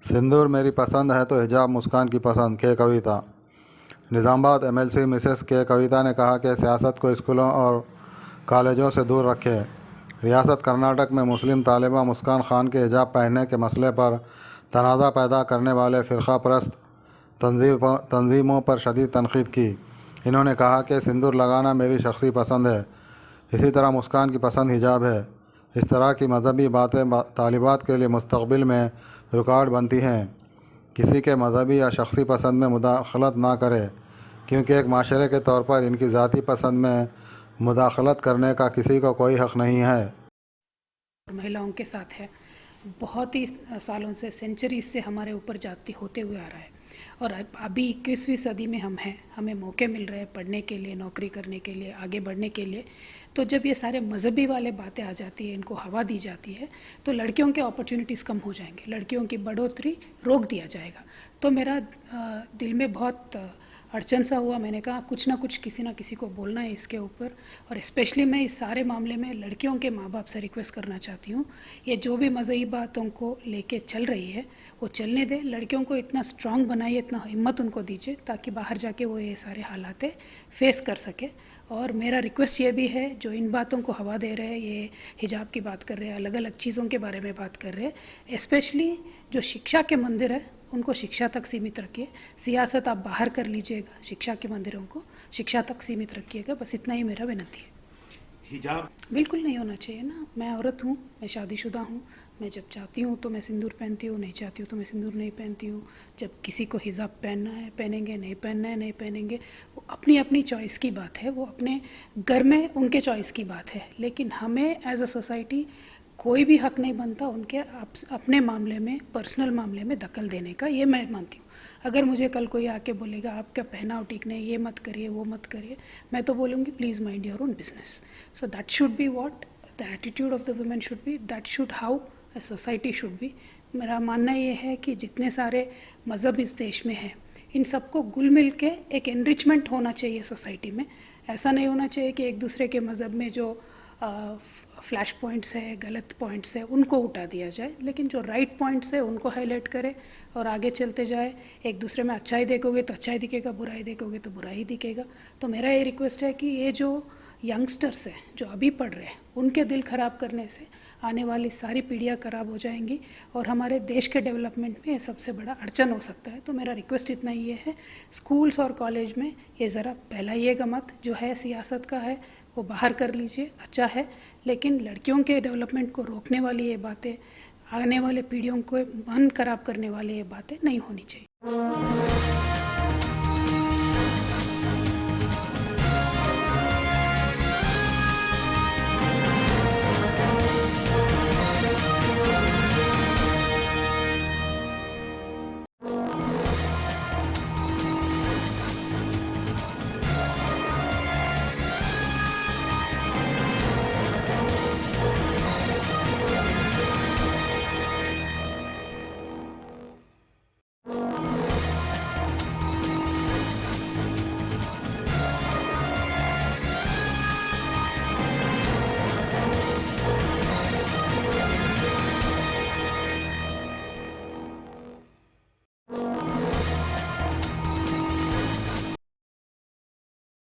सिंदूर मेरी पसंद है तो हिजाब मुस्कान की पसंद के कविता। निज़ामाबाद एमएलसी मिसेस के कविता ने कहा कि सियासत को स्कूलों और कॉलेजों से दूर रखें। रियासत कर्नाटक में मुस्लिम तालिबा मुस्कान खान के हिजाब पहनने के मसले पर तनाज़ा पैदा करने वाले फ़िरका परस्त तंजीमों पर शदीद तनक़ीद की। इन्होंने कहा कि सिंदूर लगाना मेरी शख्सी पसंद है, इसी तरह मुस्कान की पसंद हिजाब है। इस तरह की मजहबी बातें तालिबात के लिए मुस्तक़बिल में रुकावट बनती हैं। किसी के मजहबी या शख्सी पसंद में मुदाखलत ना करें, क्योंकि एक माशरे के तौर पर इनकी ज़ाती पसंद में मुदाखलत करने का किसी को कोई हक़ नहीं है। महिलाओं के साथ है, बहुत ही सालों से, सेंचुरीज से हमारे ऊपर जाती होते हुए आ रहा है। और अभी 21वीं सदी में हम हैं, हमें मौके मिल रहे हैं पढ़ने के लिए, नौकरी करने के लिए, आगे बढ़ने के लिए। तो जब ये सारे मजहबी वाले बातें आ जाती है, इनको हवा दी जाती है, तो लड़कियों के अपॉर्चुनिटीज़ कम हो जाएंगे, लड़कियों की बढ़ोतरी रोक दिया जाएगा। तो मेरा दिल में बहुत अड़चन सा हुआ। मैंने कहा कुछ ना कुछ किसी ना किसी को बोलना है इसके ऊपर। और स्पेशली मैं इस सारे मामले में लड़कियों के माँ बाप से रिक्वेस्ट करना चाहती हूँ, ये जो भी मज़हबी बातों को लेके चल रही है वो चलने दें। लड़कियों को इतना स्ट्रांग बनाइए, इतना हिम्मत उनको दीजिए ताकि बाहर जाके वो ये सारे हालात फेस कर सके। और मेरा रिक्वेस्ट ये भी है, जो इन बातों को हवा दे रहे हैं, ये हिजाब की बात कर रहे हैं, अलग अलग चीज़ों के बारे में बात कर रहे हैं, स्पेशली जो शिक्षा के मंदिर है उनको शिक्षा तक सीमित रखिए। सियासत आप बाहर कर लीजिएगा, शिक्षा के मंदिरों को शिक्षा तक सीमित रखिएगा। बस इतना ही मेरा विनती है। हिजाब बिल्कुल नहीं होना चाहिए ना। मैं औरत हूँ, मैं शादीशुदा हूँ, मैं जब चाहती हूँ तो मैं सिंदूर पहनती हूँ, नहीं चाहती हूँ तो मैं सिंदूर नहीं पहनती हूँ। जब किसी को हिजाब पहनना है पहनेंगे, नहीं पहनना है नहीं पहनेंगे। वो अपनी अपनी चॉइस की बात है, वो अपने घर में उनके चॉइस की बात है। लेकिन हमें एज अ सोसाइटी कोई भी हक नहीं बनता उनके अपने मामले में, पर्सनल मामले में दखल देने का। ये मैं मानती हूँ। अगर मुझे कल कोई आके बोलेगा आपका पहनाव ठीक नहीं, ये मत करिए, वो मत करिए, मैं तो बोलूँगी please mind your own business. So that should be what the attitude of the women should be, that should how a society should be. मेरा मानना ये है कि जितने सारे मज़हब इस देश में हैं, इन सबको घुल मिल के एक एनरिचमेंट होना चाहिए सोसाइटी में। ऐसा नहीं होना चाहिए कि एक दूसरे के मज़हब में जो फ्लैश पॉइंट्स है, गलत पॉइंट्स है, उनको उठा दिया जाए, लेकिन जो राइट पॉइंट्स है उनको हाईलाइट करें और आगे चलते जाए। एक दूसरे में अच्छाई देखोगे तो अच्छाई दिखेगा, बुराई देखोगे तो बुराई दिखेगा। तो मेरा ये रिक्वेस्ट है कि ये जो यंगस्टर्स हैं जो अभी पढ़ रहे हैं, उनके दिल ख़राब करने से आने वाली सारी पीढ़ियाँ ख़राब हो जाएंगी और हमारे देश के डेवलपमेंट में ये सबसे बड़ा अड़चन हो सकता है। तो मेरा रिक्वेस्ट इतना ही है, स्कूल्स और कॉलेज में ये ज़रा फैलाइएगा मत। जो है सियासत का है वो बाहर कर लीजिए, अच्छा है, लेकिन लड़कियों के डेवलपमेंट को रोकने वाली ये बातें, आने वाले पीढ़ियों को मन खराब करने वाली ये बातें नहीं होनी चाहिए।